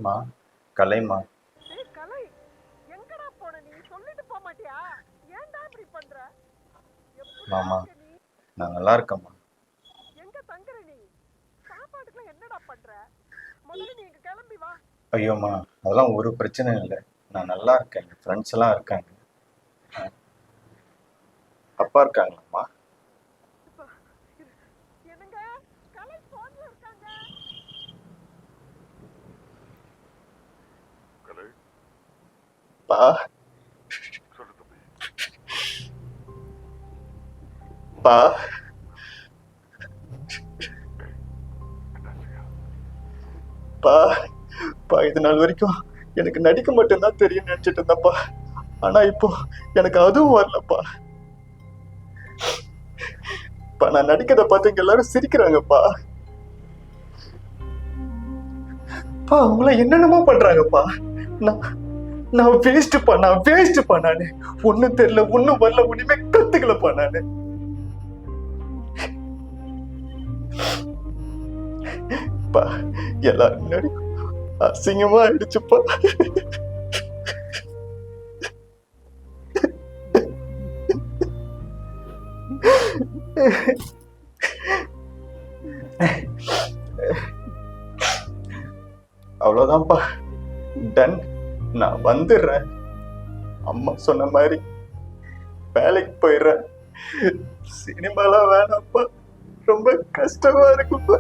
மா கலைமா. டேய் கலை, எங்கடா போன நீ? சொல்லிட்டு போக மாட்டியா? ஏன்டா இப்படி பண்ற? எப்படிடா மாமா இருக்க நீ? நான் நல்லா இருக்கேம்மா. எங்க தங்குற நீ? சாப்பாட்டுக்குலாம் என்னடா பண்ற? முதல்ல நீ இங்க கிளம்பி வா. ஐயோம்மா, அதெல்லாம் ஒரு பிரச்சனையும் இல்லை. நான் நல்லா இருக்கேன். என் ஃப்ரெண்ட்ஸ் எல்லாம் இருக்காங்க. அஹ், அப்பா இருக்காங்களாம்மா? இப்ப இரு. என்னங்க? கலை போன்ல இருக்காங்க. கலை, பா சொல்லு தம்பி. பா என்னாச்சுயா? பா பா இது நாள் வரைக்கும் எனக்கு நடிக்க மட்டும்தான் தெரியும் நினைச்சிட்டு இருந்தேன்ப்பா. ஆனா இப்போ எனக்கு அதுவும் வரலப்பா. பா நான் நடிக்கிறத பார்த்து இங்க எல்லாரும் சிரிக்கிறாங்கப்பா. பா அவங்கள என்னென்னமோ பண்றாங்கப்பா. நான் நான் வேஸ்ட்ப்பா, நானு ஒண்ணும் தெரியல, ஒண்ணும் வரல, ஒண்ணுமே கத்துக்கலப்பா நானு. பா எல்லாரும் முன்னாடி அசிங்கமா ஆயிடுச்சுப்பா. அவ்வளவுதான்ப்பா, டன். நான் வந்துடுறேன். அம்மா சொன்ன மாதிரி வேலைக்கு போயிடுறேன். சினிமாலாம் வேணாம்ப்பா, ரொம்ப கஷ்டமா இருக்குப்பா.